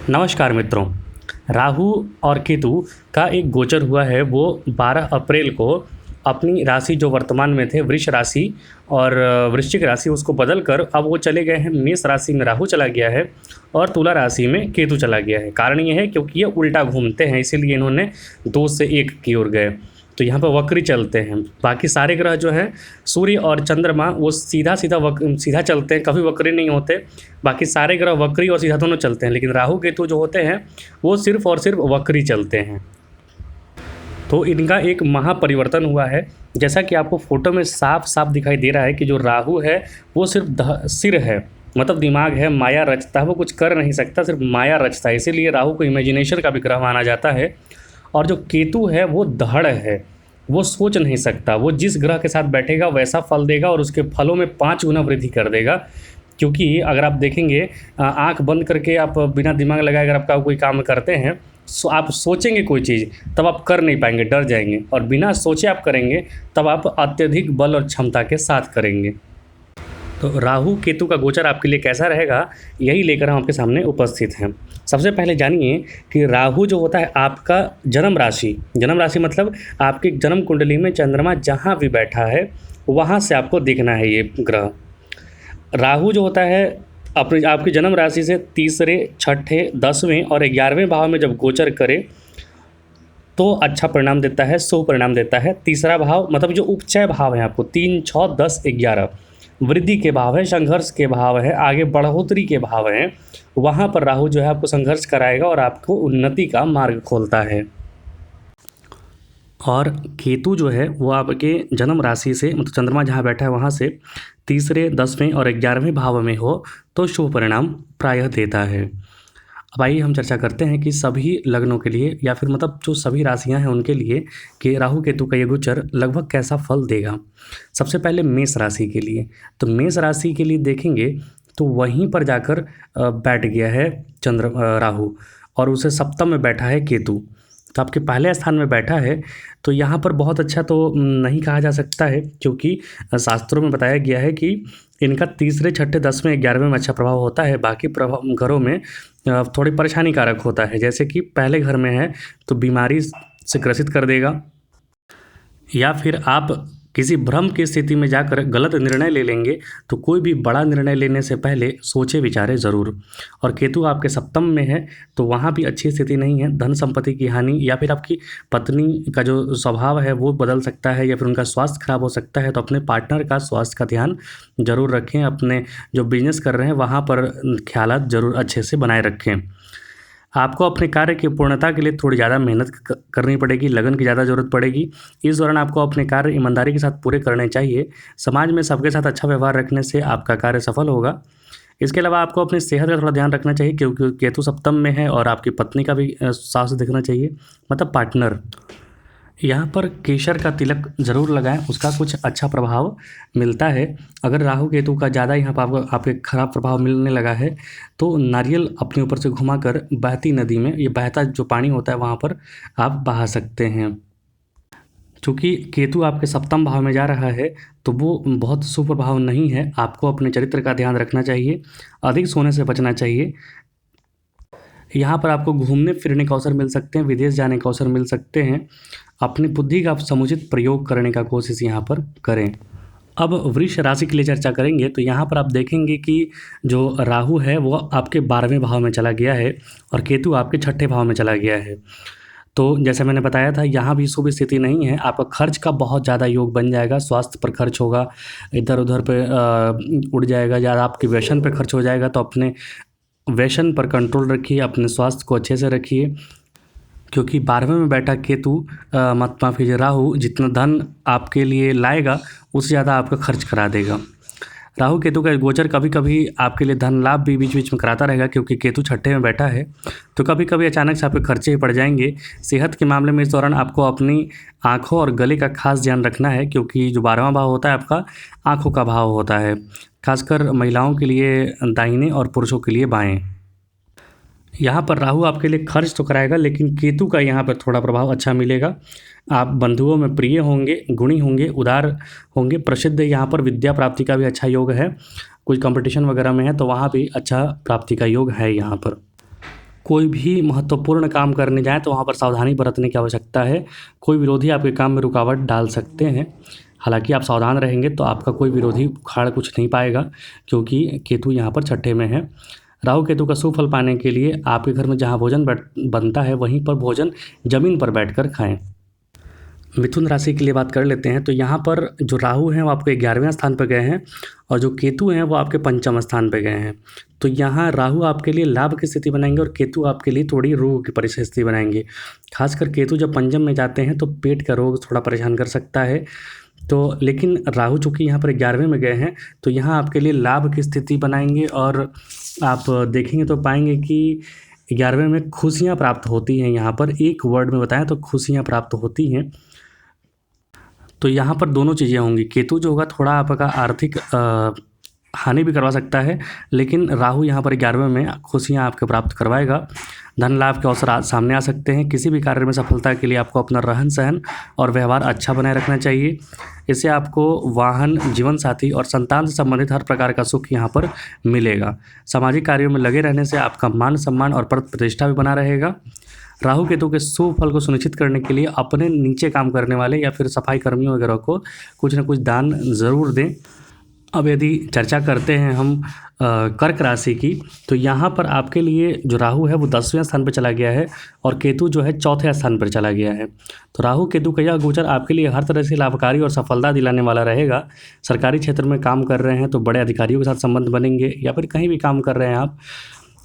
नमस्कार मित्रों। राहु और केतु का एक गोचर हुआ है, वो 12 अप्रैल को अपनी राशि जो वर्तमान में थे वृष राशि और वृश्चिक राशि उसको बदल कर अब वो चले गए हैं मेष राशि में। राहु चला गया है और तुला राशि में केतु चला गया है। कारण ये है क्योंकि ये उल्टा घूमते हैं, इसीलिए इन्होंने 2 से 1 की ओर गए। तो यहाँ पर वक्री चलते हैं। बाकी सारे ग्रह जो है सूर्य और चंद्रमा वो सीधा सीधा चलते हैं, कभी वक्री नहीं होते। बाकी सारे ग्रह वक्री और सीधा दोनों चलते हैं, लेकिन राहु केतु जो होते हैं वो सिर्फ और सिर्फ वक्री चलते हैं। तो इनका एक महापरिवर्तन हुआ है। जैसा कि आपको फोटो में साफ साफ दिखाई दे रहा है कि जो राहु है वो सिर्फ सिर है, मतलब दिमाग है, माया रचता है, वो कुछ कर नहीं सकता, सिर्फ माया रचता है। इसीलिए राहु को इमेजिनेशन का भी ग्रह माना जाता है। और जो केतु है वो धड़ है, वो सोच नहीं सकता, वो जिस ग्रह के साथ बैठेगा वैसा फल देगा और उसके फलों में 5 गुना वृद्धि कर देगा। क्योंकि अगर आप देखेंगे आंख बंद करके आप बिना दिमाग लगाए अगर आपका कोई काम करते हैं, आप सोचेंगे कोई चीज़ तब आप कर नहीं पाएंगे, डर जाएंगे, और बिना सोचे आप करेंगे तब आप अत्यधिक बल और क्षमता के साथ करेंगे। तो राहु केतु का गोचर आपके लिए कैसा रहेगा, यही लेकर हम आपके सामने उपस्थित हैं। सबसे पहले जानिए कि राहु जो होता है आपका जन्म राशि मतलब आपकी जन्म कुंडली में चंद्रमा जहाँ भी बैठा है वहाँ से आपको देखना है ये ग्रह। राहु जो होता है अपनी आपकी जन्म राशि से तीसरे, छठे, 10वें और 11वें भाव में जब गोचर करे तो अच्छा परिणाम देता है, शुभ परिणाम देता है। तीसरा भाव मतलब जो उपचय भाव है आपको 3, 6, 10, 11 वृद्धि के भाव है, संघर्ष के भाव है, आगे बढ़ोतरी के भाव हैं, वहाँ पर राहु जो है आपको संघर्ष कराएगा और आपको उन्नति का मार्ग खोलता है। और केतु जो है वो आपके जन्म राशि से मतलब चंद्रमा जहाँ बैठा है वहाँ से तीसरे, 10वें और 11वें भाव में हो तो शुभ परिणाम प्रायः देता है। अब आइए हम चर्चा करते हैं कि सभी लग्नों के लिए या फिर मतलब जो सभी राशियां हैं उनके लिए कि राहु केतु का ये गोचर लगभग कैसा फल देगा। सबसे पहले मेष राशि के लिए, तो मेष राशि के लिए देखेंगे तो वहीं पर जाकर बैठ गया है राहु और उसे सप्तम में बैठा है केतु, तो आपके पहले स्थान में बैठा है। तो यहाँ पर बहुत अच्छा तो नहीं कहा जा सकता है, क्योंकि शास्त्रों में बताया गया है कि इनका तीसरे, छठे, 10वें, 11वें में अच्छा प्रभाव होता है। बाकी घरों में थोड़ी परेशानी कारक होता है। जैसे कि पहले घर में है तो बीमारी से ग्रसित कर देगा, या फिर आप किसी भ्रम की स्थिति में जाकर गलत निर्णय ले लेंगे। तो कोई भी बड़ा निर्णय लेने से पहले सोचे विचारे ज़रूर। और केतु आपके सप्तम में है तो वहाँ भी अच्छी स्थिति नहीं है। धन संपत्ति की हानि या फिर आपकी पत्नी का जो स्वभाव है वो बदल सकता है या फिर उनका स्वास्थ्य खराब हो सकता है। तो अपने पार्टनर का स्वास्थ्य का ध्यान जरूर रखें। अपने जो बिजनेस कर रहे हैं वहाँ पर ख्यालात जरूर अच्छे से बनाए रखें। आपको अपने कार्य की पूर्णता के लिए थोड़ी ज़्यादा मेहनत करनी पड़ेगी, लगन की ज़्यादा ज़रूरत पड़ेगी। इस दौरान आपको अपने कार्य ईमानदारी के साथ पूरे करने चाहिए। समाज में सबके साथ अच्छा व्यवहार रखने से आपका कार्य सफल होगा। इसके अलावा आपको अपनी सेहत का थोड़ा ध्यान रखना चाहिए, क्योंकि केतु सप्तम में है और आपकी पत्नी का भी स्वास्थ्य देखना चाहिए, मतलब पार्टनर। यहाँ पर केसर का तिलक ज़रूर लगाएं, उसका कुछ अच्छा प्रभाव मिलता है। अगर राहु केतु का ज़्यादा यहाँ पर आपके खराब प्रभाव मिलने लगा है तो नारियल अपने ऊपर से घुमाकर बहती नदी में, ये बहता जो पानी होता है वहाँ पर आप बहा सकते हैं। चूँकि केतु आपके सप्तम भाव में जा रहा है तो वो बहुत शुभ प्रभाव नहीं है। आपको अपने चरित्र का ध्यान रखना चाहिए, अधिक सोने से बचना चाहिए। यहाँ पर आपको घूमने फिरने का अवसर मिल सकते हैं, विदेश जाने का अवसर मिल सकते हैं। अपनी बुद्धि का समुचित प्रयोग करने का कोशिश यहाँ पर करें। अब वृष राशि के लिए चर्चा करेंगे तो यहाँ पर आप देखेंगे कि जो राहु है वो आपके 12वें भाव में चला गया है और केतु आपके 6ठे भाव में चला गया है। तो जैसे मैंने बताया था यहाँ भी शुभ स्थिति नहीं है। आपका खर्च का बहुत ज़्यादा योग बन जाएगा, स्वास्थ्य पर खर्च होगा, इधर उधर पे उड़ जाएगा, ज़्यादा आपके व्यसन पर खर्च हो जाएगा। तो अपने व्यसन पर कंट्रोल रखिए, अपने स्वास्थ्य को अच्छे से रखिए, क्योंकि 12वें में बैठा केतु माफ कीजिए राहु जितना धन आपके लिए लाएगा उससे ज़्यादा आपका खर्च करा देगा। राहु केतु का गोचर कभी कभी आपके लिए धन लाभ भी बीच बीच में कराता रहेगा, क्योंकि केतु 6ठे में बैठा है। तो कभी कभी अचानक से आपके खर्चे ही पड़ जाएंगे। सेहत के मामले में इस दौरान आपको अपनी आँखों और गले का खास ध्यान रखना है, क्योंकि जो 12वां भाव होता है आपका आँखों का भाव होता है, खासकर महिलाओं के लिए दाहिने और पुरुषों के लिए बाएँ। यहाँ पर राहु आपके लिए खर्च तो कराएगा, लेकिन केतु का यहाँ पर थोड़ा प्रभाव अच्छा मिलेगा। आप बंधुओं में प्रिय होंगे, गुणी होंगे, उदार होंगे, प्रसिद्ध। यहाँ पर विद्या प्राप्ति का भी अच्छा योग है। कोई कंपटीशन वगैरह में है तो वहाँ भी अच्छा प्राप्ति का योग है यहाँ पर। कोई भी महत्वपूर्ण काम करने जाएँ तो वहाँ पर सावधानी बरतने की आवश्यकता है। कोई विरोधी आपके काम में रुकावट डाल सकते हैं। हालाँकि आप सावधान रहेंगे तो आपका कोई विरोधी उखाड़ कुछ नहीं पाएगा, क्योंकि केतु यहाँ पर छठे में है। राहु केतु का शुभ फल पाने के लिए आपके घर में जहाँ भोजन बनता है वहीं पर भोजन ज़मीन पर बैठकर खाएँ। मिथुन राशि के लिए बात कर लेते हैं, तो यहाँ पर जो राहु हैं वो आपके 11वें स्थान पर गए हैं और जो केतु हैं वो आपके 5वें स्थान पर गए हैं। तो यहाँ राहु आपके लिए लाभ की स्थिति बनाएंगे और केतु आपके लिए थोड़ी रोग की परिस्थिति बनाएंगे। खासकर केतु जब पंचम में जाते हैं तो पेट का रोग थोड़ा परेशान कर सकता है। तो लेकिन राहु चूँकि यहाँ पर 11वें में गए हैं तो यहाँ आपके लिए लाभ की स्थिति बनाएंगे और आप देखेंगे तो पाएंगे कि 11वें में खुशियाँ प्राप्त होती हैं। यहाँ पर एक वर्ड में बताएं तो खुशियाँ प्राप्त होती हैं। तो यहाँ पर दोनों चीज़ें होंगी। केतु जो होगा थोड़ा आपका आर्थिक हानि भी करवा सकता है, लेकिन राहु यहाँ पर 11वें में खुशियाँ आपके प्राप्त करवाएगा। धन लाभ के अवसर सामने आ सकते हैं। किसी भी कार्य में सफलता के लिए आपको अपना रहन सहन और व्यवहार अच्छा बनाए रखना चाहिए। इससे आपको वाहन, जीवन साथी और संतान से संबंधित हर प्रकार का सुख यहाँ पर मिलेगा। सामाजिक कार्यों में लगे रहने से आपका मान सम्मान और प्रतिष्ठा भी बना रहेगा। राहु केतु के शुभ फल को सुनिश्चित करने के लिए अपने नीचे काम करने वाले या फिर सफाई कर्मियों वगैरह को कुछ न कुछ दान ज़रूर दें। अब यदि चर्चा करते हैं हम कर्क राशि की, तो यहाँ पर आपके लिए जो राहु है वो 10वें स्थान पर चला गया है और केतु जो है 4थे स्थान पर चला गया है। तो राहु केतु का यह गोचर आपके लिए हर तरह से लाभकारी और सफलता दिलाने वाला रहेगा। सरकारी क्षेत्र में काम कर रहे हैं तो बड़े अधिकारियों के साथ संबंध बनेंगे, या फिर कहीं भी काम कर रहे हैं आप।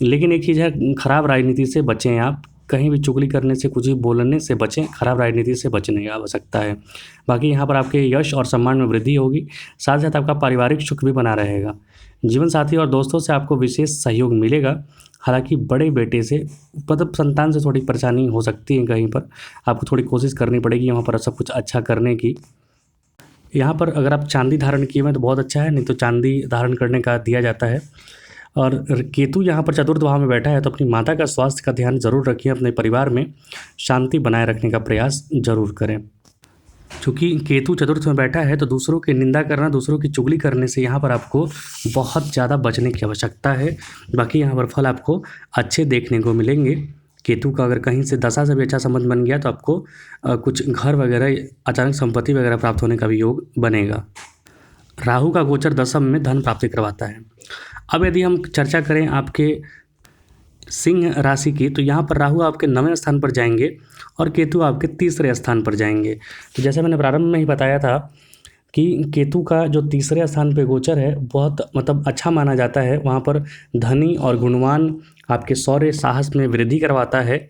लेकिन एक चीज़ है, खराब राजनीति से बचें आप। कहीं भी चुगली करने से, कुछ भी बोलने से बचें, खराब राजनीति से बचने की आवश्यकता है। बाकी यहाँ पर आपके यश और सम्मान में वृद्धि होगी। साथ ही साथ आपका पारिवारिक सुख भी बना रहेगा। जीवन साथी और दोस्तों से आपको विशेष सहयोग मिलेगा। हालांकि बड़े बेटे से मतलब संतान से थोड़ी परेशानी हो सकती है, कहीं पर आपको थोड़ी कोशिश करनी पड़ेगी वहाँ पर सब कुछ अच्छा करने की। यहाँ पर अगर आप चांदी धारण किए हुए तो बहुत अच्छा है, नहीं तो चांदी धारण करने का दिया जाता है। और केतु यहाँ पर चतुर्थ भाव में बैठा है तो अपनी माता का स्वास्थ्य का ध्यान जरूर रखिए। अपने परिवार में शांति बनाए रखने का प्रयास जरूर करें। चूँकि केतु चतुर्थ में बैठा है तो दूसरों की निंदा करना, दूसरों की चुगली करने से यहाँ पर आपको बहुत ज़्यादा बचने की आवश्यकता है। बाकी यहाँ पर फल आपको अच्छे देखने को मिलेंगे। केतु का अगर कहीं से दशा से भी अच्छा संबंध बन गया तो आपको कुछ घर वगैरह, अचानक संपत्ति वगैरह प्राप्त होने का भी योग बनेगा। राहु का गोचर दशम में धन प्राप्ति करवाता है। अब यदि हम चर्चा करें आपके सिंह राशि की, तो यहाँ पर राहु आपके 9वें स्थान पर जाएंगे और केतु आपके 3रे स्थान पर जाएंगे। तो जैसे मैंने प्रारंभ में ही बताया था कि केतु का जो 3रे स्थान पे गोचर है बहुत मतलब अच्छा माना जाता है। वहाँ पर धनी और गुणवान आपके शौर्य साहस में वृद्धि करवाता है।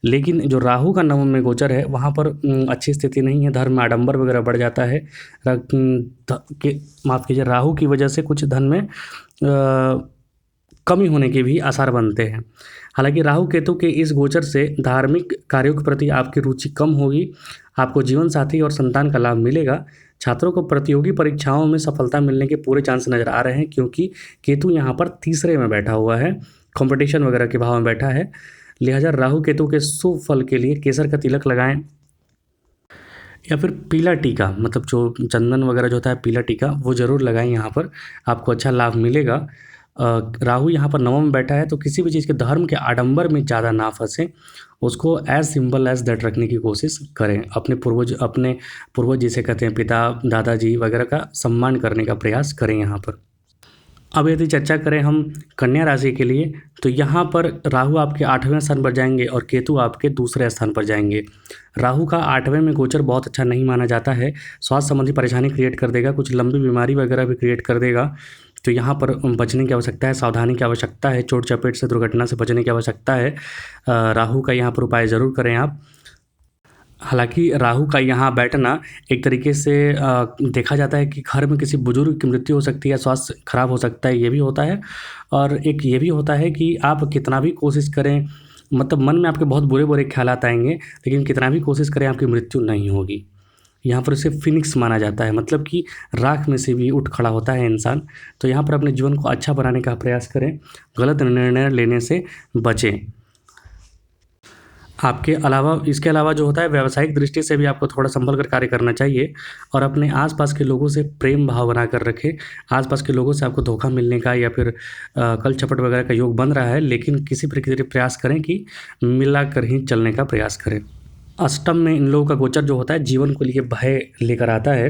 लेकिन जो राहु का 9वें में गोचर है वहाँ पर अच्छी स्थिति नहीं है। धर्म में आडंबर वगैरह बढ़ जाता है। माफ़ कीजिए, राहु की वजह से कुछ धन में कमी होने के भी आसार बनते हैं। हालांकि राहु केतु के इस गोचर से धार्मिक कार्यों के प्रति आपकी रुचि कम होगी। आपको जीवन साथी और संतान का लाभ मिलेगा। छात्रों को प्रतियोगी परीक्षाओं में सफलता मिलने के पूरे चांस नज़र आ रहे हैं, क्योंकि केतु यहाँ पर 3रे में बैठा हुआ है, कंपटीशन वगैरह के भाव में बैठा है। लिहाजा राहु केतु के शुभ फल के लिए केसर का तिलक लगाएं या फिर पीला टीका, मतलब जो चंदन वगैरह जो होता है पीला टीका, वो ज़रूर लगाएं। यहाँ पर आपको अच्छा लाभ मिलेगा। राहु यहाँ पर 9वें में बैठा है तो किसी भी चीज़ के धर्म के आडंबर में ज़्यादा ना फंसें। उसको एज सिंपल एज दैट रखने की कोशिश करें। अपने पूर्वज जिसे कहते हैं पिता, दादाजी वगैरह का सम्मान करने का प्रयास करें यहाँ पर। अब यदि चर्चा करें हम कन्या राशि के लिए, तो यहाँ पर राहु आपके 8वें स्थान पर जाएंगे और केतु आपके 2रे स्थान पर जाएंगे। राहु का 8वें में गोचर बहुत अच्छा नहीं माना जाता है। स्वास्थ्य संबंधी परेशानी क्रिएट कर देगा, कुछ लंबी बीमारी वगैरह भी क्रिएट कर देगा। तो यहाँ पर बचने की आवश्यकता है, सावधानी की आवश्यता है, चोट चपेट से, दुर्घटना से बचने की आवश्यकता है। राहु का यहाँ पर उपाय ज़रूर करें आप। हालांकि राहु का यहाँ बैठना एक तरीके से देखा जाता है कि घर में किसी बुजुर्ग की मृत्यु हो सकती है, स्वास्थ्य खराब हो सकता है, ये भी होता है। और एक ये भी होता है कि आप कितना भी कोशिश करें, मतलब मन में आपके बहुत बुरे बुरे ख्यालात आएंगे, लेकिन कितना भी कोशिश करें आपकी मृत्यु नहीं होगी। यहाँ पर इसे फिनिक्स माना जाता है, मतलब कि राख में से भी उठ खड़ा होता है इंसान। तो यहाँ पर अपने जीवन को अच्छा बनाने का प्रयास करें, गलत निर्णय लेने से बचें। आपके अलावा इसके अलावा जो होता है व्यावसायिक दृष्टि से भी आपको थोड़ा संभल कर कार्य करना चाहिए और अपने आसपास के लोगों से प्रेम भाव बना कर रखें। आसपास के लोगों से आपको धोखा मिलने का या फिर कल चपट वगैरह का योग बन रहा है, लेकिन किसी प्रकार प्रयास करें कि मिला कर ही चलने का प्रयास करें। अष्टम में इन लोगों का गोचर जो होता है जीवन को लिए भय लेकर आता है,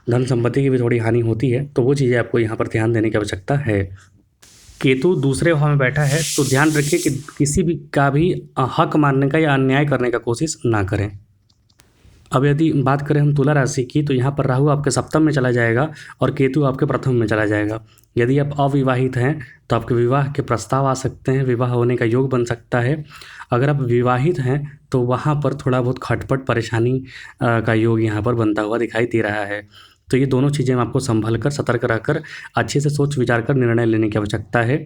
धन संपत्ति की भी थोड़ी हानि होती है, तो वो चीज़ें आपको यहाँ पर ध्यान देने की आवश्यकता है। केतु दूसरे भाव में बैठा है तो ध्यान रखिए कि किसी भी का भी हक मानने का या अन्याय करने का कोशिश ना करें। अब यदि बात करें हम तुला राशि की, तो यहाँ पर राहु आपके सप्तम में चला जाएगा और केतु आपके प्रथम में चला जाएगा। यदि आप अविवाहित हैं तो आपके विवाह के प्रस्ताव आ सकते हैं, विवाह होने का योग बन सकता है। अगर आप विवाहित हैं तो वहाँ पर थोड़ा बहुत खटपट परेशानी का योग यहाँ पर बनता हुआ दिखाई दे रहा है। तो ये दोनों चीज़ें आपको संभल कर, सतर्क रहकर, अच्छे से सोच विचार कर निर्णय लेने की आवश्यकता है।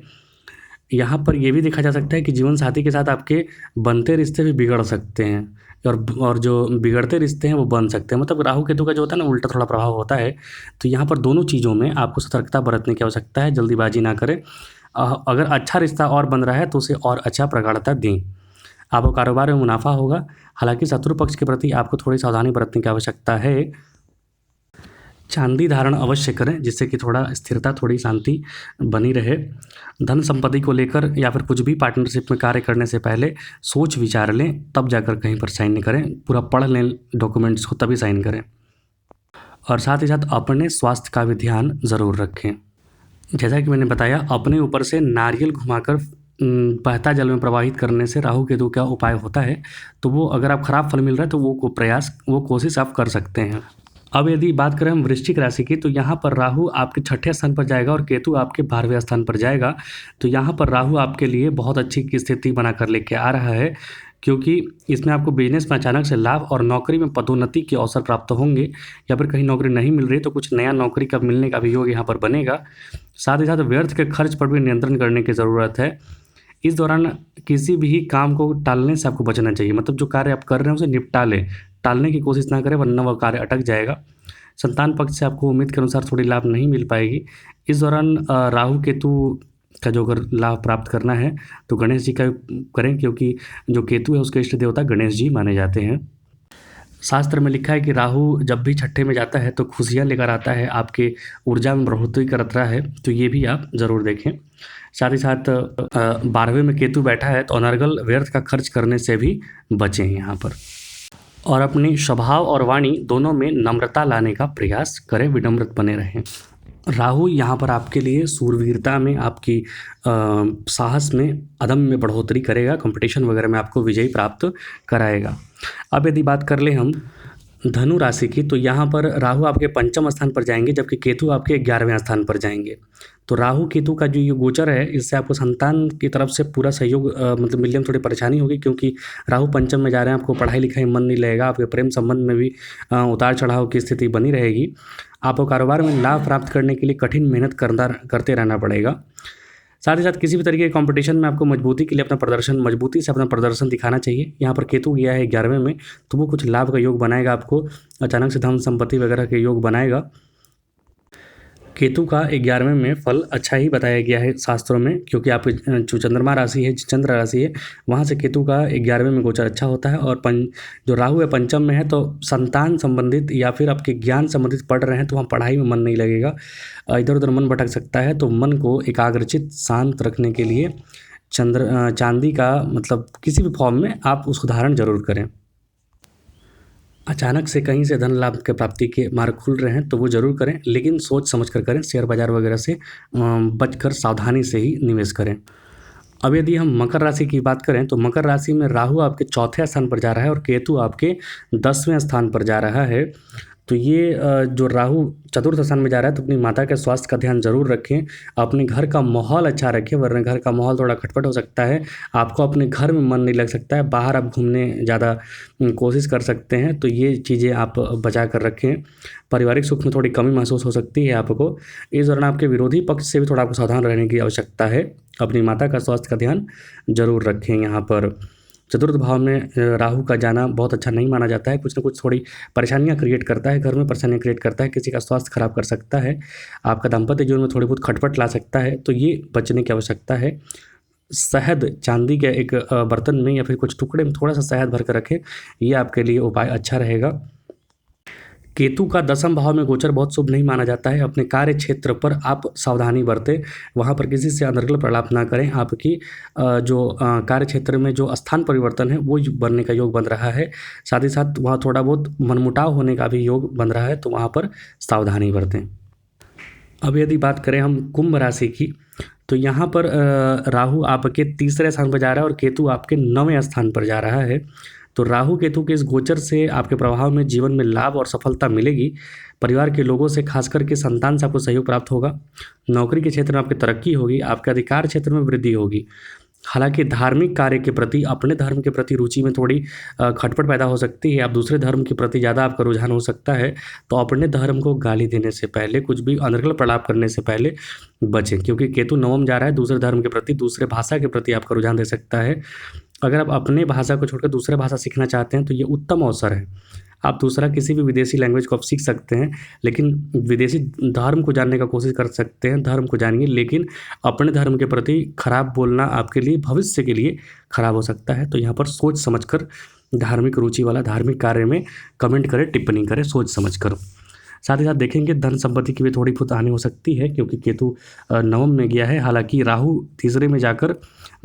यहाँ पर ये भी देखा जा सकता है कि जीवन साथी के साथ आपके बनते रिश्ते भी बिगड़ सकते हैं और जो बिगड़ते रिश्ते हैं वो बन सकते हैं। मतलब राहु केतु का जो होता है ना, उल्टा थोड़ा प्रभाव होता है। तो यहाँ पर दोनों चीज़ों में आपको सतर्कता बरतने की आवश्यकता है, जल्दीबाजी ना करें। अगर अच्छा रिश्ता और बन रहा है तो उसे और अच्छा प्रगाढ़ता दें। आपको कारोबार में मुनाफा होगा, हालांकि शत्रु पक्ष के प्रति आपको थोड़ी सावधानी बरतने की आवश्यकता है। चांदी धारण अवश्य करें जिससे कि थोड़ा स्थिरता, थोड़ी शांति बनी रहे। धन संपत्ति को लेकर या फिर कुछ भी पार्टनरशिप में कार्य करने से पहले सोच विचार लें, तब जाकर कहीं पर साइन करें। पूरा पढ़ लें डॉक्यूमेंट्स को, तभी साइन करें। और साथ ही साथ अपने स्वास्थ्य का भी ध्यान ज़रूर रखें। जैसा कि मैंने बताया, अपने ऊपर से नारियल घुमाकर बहता जल में प्रवाहित करने से राहु केतु का उपाय होता है। तो वो अगर आप खराब फल मिल रहा है तो वो कोशिश आप कर सकते हैं। अब यदि बात करें हम वृश्चिक राशि की, तो यहाँ पर राहु आपके 6ठे स्थान पर जाएगा और केतु आपके 12वें स्थान पर जाएगा। तो यहाँ पर राहु आपके लिए बहुत अच्छी स्थिति बनाकर लेके आ रहा है, क्योंकि इसमें आपको बिजनेस में अचानक से लाभ और नौकरी में पदोन्नति के अवसर प्राप्त होंगे, या फिर कहीं नौकरी नहीं मिल रही तो कुछ नया नौकरी का मिलने का भी योग यहाँ पर बनेगा। साथ ही साथ व्यर्थ के खर्च पर भी नियंत्रण करने की ज़रूरत है। इस दौरान किसी भी काम को टालने से आपको बचना चाहिए। मतलब जो कार्य आप कर रहे हैं उसे निपटा लें, टालने की कोशिश ना करें, वरना वह कार्य अटक जाएगा। संतान पक्ष से आपको उम्मीद के अनुसार थोड़ी लाभ नहीं मिल पाएगी। इस दौरान राहु केतु का जो अगर लाभ प्राप्त करना है तो गणेश जी का करें, क्योंकि जो केतु है उसके इष्ट देवता गणेश जी माने जाते हैं। शास्त्र में लिखा है कि राहु जब भी 6ठे में जाता है तो खुशियाँ लेकर आता है, आपके ऊर्जा में बढ़ोतरी करता है। तो ये भी आप ज़रूर देखें। साथ ही साथ 12वें में केतु बैठा है तो अनर्गल व्यर्थ का खर्च करने से भी बचें यहाँ पर। और अपनी स्वभाव और वाणी दोनों में नम्रता लाने का प्रयास करें, विनम्र बने रहें। राहु यहाँ पर आपके लिए शूरवीरता में, आपकी साहस में, अदम्य में बढ़ोतरी करेगा, कंपटीशन वगैरह में आपको विजयी प्राप्त कराएगा। अब यदि बात कर ले हम धनु राशि की, तो यहाँ पर राहु आपके 5वें स्थान पर जाएंगे, जबकि केतु आपके 11वें स्थान पर जाएंगे। तो राहु केतु का जो ये गोचर है, इससे आपको संतान की तरफ से पूरा सहयोग मतलब मिलने में थोड़ी परेशानी होगी, क्योंकि राहु पंचम में जा रहे हैं। आपको पढ़ाई लिखाई मन नहीं लगेगा, आपके प्रेम संबंध में भी उतार चढ़ाव की स्थिति बनी रहेगी। आपको कारोबार में लाभ प्राप्त करने के लिए कठिन मेहनत करते रहना पड़ेगा। साथ ही साथ किसी भी तरीके के कंपटीशन में आपको मजबूती से अपना प्रदर्शन दिखाना चाहिए। यहाँ पर केतु गया है 11वें में, तो वो कुछ लाभ का योग बनाएगा, आपको अचानक से धन संपत्ति वगैरह के योग बनाएगा। केतु का 11वें में फल अच्छा ही बताया गया है शास्त्रों में, क्योंकि आप जो चंद्रमा राशि है, चंद्र राशि है, वहाँ से केतु का 11वें में गोचर अच्छा होता है। और जो राहु है पंचम में है, तो संतान संबंधित या फिर आपके ज्ञान संबंधित पढ़ रहे हैं तो वहाँ पढ़ाई में मन नहीं लगेगा, इधर उधर मन भटक सकता है। तो मन को एकाग्रचित शांत रखने के लिए चांदी का मतलब किसी भी फॉर्म में आप उसको धारण जरूर करें। अचानक से कहीं से धन लाभ के प्राप्ति के मार्ग खुल रहे हैं तो वो जरूर करें, लेकिन सोच समझ कर करें। शेयर बाजार वगैरह से बचकर सावधानी से ही निवेश करें। अब यदि हम मकर राशि की बात करें, तो मकर राशि में राहु आपके 4थे स्थान पर जा रहा है और केतु आपके 10वें स्थान पर जा रहा है। तो ये जो राहु चतुर्थ स्थान में जा रहा है, तो अपनी माता के स्वास्थ्य का ध्यान जरूर रखें। अपने घर का माहौल अच्छा रखें, वरना घर का माहौल थोड़ा खटपट हो सकता है। आपको अपने घर में मन नहीं लग सकता है, बाहर आप घूमने ज़्यादा कोशिश कर सकते हैं। तो ये चीज़ें आप बचा कर रखें। पारिवारिक सुख में थोड़ी कमी महसूस हो सकती है आपको। इस दौरान आपके विरोधी पक्ष से भी थोड़ा आपको सावधान रहने की आवश्यकता है। अपनी माता का स्वास्थ्य का ध्यान जरूर रखें। यहाँ पर चतुर्थ भाव में राहु का जाना बहुत अच्छा नहीं माना जाता है। कुछ ना कुछ थोड़ी परेशानियां क्रिएट करता है, घर में परेशानियां क्रिएट करता है, किसी का स्वास्थ्य खराब कर सकता है, आपका दाम्पत्य जीवन में थोड़ी बहुत खटपट ला सकता है। तो ये बचने की आवश्यकता है। शहद चांदी के एक बर्तन में या फिर कुछ टुकड़े में थोड़ा सा शहद भर कर रखें, ये आपके लिए उपाय अच्छा रहेगा। केतु का 10वें भाव में गोचर बहुत शुभ नहीं माना जाता है। अपने कार्य क्षेत्र पर आप सावधानी बरतें, वहाँ पर किसी से अनर्गल प्रलाप ना करें। आपकी जो कार्य क्षेत्र में जो स्थान परिवर्तन है वो बनने का योग बन रहा है। साथ ही साथ वहाँ थोड़ा बहुत मनमुटाव होने का भी योग बन रहा है, तो वहाँ पर सावधानी बरतें। अब यदि बात करें हम कुंभ राशि की, तो यहाँ पर राहु आपके तीसरे स्थान पर जा रहा है और केतु आपके 9वें स्थान पर जा रहा है। तो राहु केतु के इस गोचर से आपके प्रभाव में जीवन में लाभ और सफलता मिलेगी। परिवार के लोगों से, खास करके संतान से आपको सहयोग प्राप्त होगा। नौकरी के क्षेत्र में आपकी तरक्की होगी, आपके अधिकार क्षेत्र में वृद्धि होगी। हालांकि धार्मिक कार्य के प्रति, अपने धर्म के प्रति रुचि में थोड़ी खटपट पैदा हो सकती है। आप दूसरे धर्म के प्रति ज़्यादा आपका रुझान हो सकता है, तो अपने धर्म को गाली देने से पहले, कुछ भी अनर्गल प्रलाप करने से पहले बचें, क्योंकि केतु नवम जा रहा है। दूसरे धर्म के प्रति, दूसरे भाषा के प्रति आपका रुझान दे सकता है। अगर आप अपने भाषा को छोड़कर दूसरे भाषा सीखना चाहते हैं तो ये उत्तम अवसर है। आप दूसरा किसी भी विदेशी लैंग्वेज को आप सीख सकते हैं, लेकिन विदेशी धर्म को जानने का कोशिश कर सकते हैं। धर्म को जानिए, लेकिन अपने धर्म के प्रति खराब बोलना आपके लिए भविष्य के लिए खराब हो सकता है। तो यहाँ पर सोच समझकर धार्मिक रुचि वाला धार्मिक कार्य में कमेंट करें, टिप्पणी करें सोच समझकर। साथ ही साथ देखेंगे धन संपत्ति की भी थोड़ी बहुत हानि हो सकती है, क्योंकि केतु नवम में गया है। हालांकि राहु तीसरे में जाकर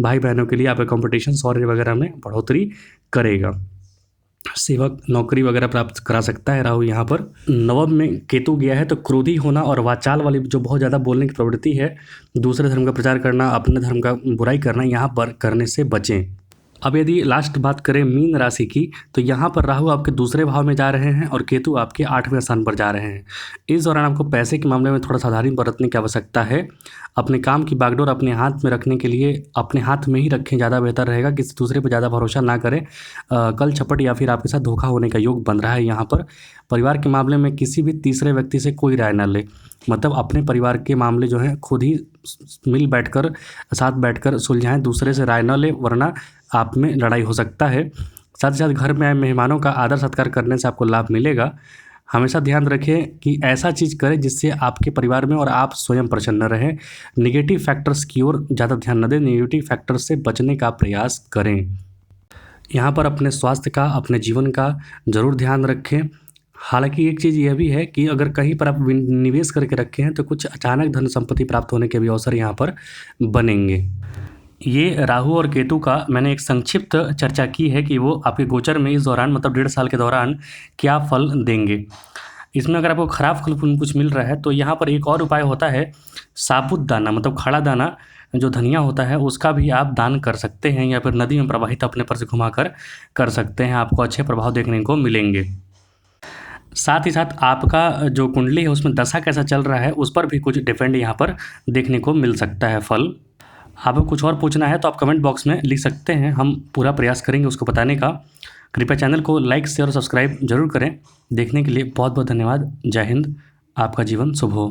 भाई बहनों के लिए आपका कंपटीशन शौर्य वगैरह में बढ़ोतरी करेगा। सेवक नौकरी वगैरह प्राप्त करा सकता है राहु। यहाँ पर नवम में केतु गया है, तो क्रोधी होना और वाचाल वाली जो बहुत ज़्यादा बोलने की प्रवृत्ति है, दूसरे धर्म का प्रचार करना, अपने धर्म का बुराई करना, यहाँ पर करने से बचें। अब यदि लास्ट बात करें मीन राशि की, तो यहाँ पर राहु आपके दूसरे भाव में जा रहे हैं और केतु आपके 8वें स्थान पर जा रहे हैं। इस दौरान आपको पैसे के मामले में थोड़ा सावधानी बरतने की आवश्यकता है। अपने काम की बागडोर अपने हाथ में रखने के लिए अपने हाथ में ही रखें, ज़्यादा बेहतर रहेगा। किसी दूसरे पर ज़्यादा भरोसा ना करें। कल छपट या फिर आपके साथ धोखा होने का योग बन रहा है। यहाँ पर परिवार के मामले में किसी भी तीसरे व्यक्ति से कोई राय ना ले, मतलब अपने परिवार के मामले जो हैं खुद ही साथ बैठकर सुलझाएं, दूसरे से राय न ले, वरना आप में लड़ाई हो सकता है। साथ ही साथ घर में आए मेहमानों का आदर सत्कार करने से आपको लाभ मिलेगा। हमेशा ध्यान रखें कि ऐसा चीज़ करें जिससे आपके परिवार में और आप स्वयं प्रसन्न रहें। नेगेटिव फैक्टर्स की ओर ज़्यादा ध्यान न दें, नेगेटिव फैक्टर्स से बचने का प्रयास करें। यहाँ पर अपने स्वास्थ्य का, अपने जीवन का ज़रूर ध्यान रखें। हालांकि एक चीज़ यह भी है कि अगर कहीं पर आप निवेश करके रखे हैं तो कुछ अचानक धन संपत्ति प्राप्त होने के भी अवसर यहाँ पर बनेंगे। ये राहु और केतु का मैंने एक संक्षिप्त चर्चा की है कि वो आपके गोचर में इस दौरान, मतलब 1.5 साल के दौरान क्या फल देंगे। इसमें अगर आपको खराब फल कुछ मिल रहा है तो यहाँ पर एक और उपाय होता है, साबुत दाना, मतलब खड़ा दाना जो धनिया होता है उसका भी आप दान कर सकते हैं, या फिर नदी में प्रवाहित अपने पर से घुमाकर कर सकते हैं। आपको अच्छे प्रभाव देखने को मिलेंगे। साथ ही साथ आपका जो कुंडली है उसमें दशा कैसा चल रहा है उस पर भी कुछ डिपेंड यहाँ पर देखने को मिल सकता है फल। आपको कुछ और पूछना है तो आप कमेंट बॉक्स में लिख सकते हैं, हम पूरा प्रयास करेंगे उसको बताने का। कृपया चैनल को लाइक, शेयर और सब्सक्राइब जरूर करें। देखने के लिए बहुत बहुत धन्यवाद। जय हिंद। आपका जीवन शुभ हो।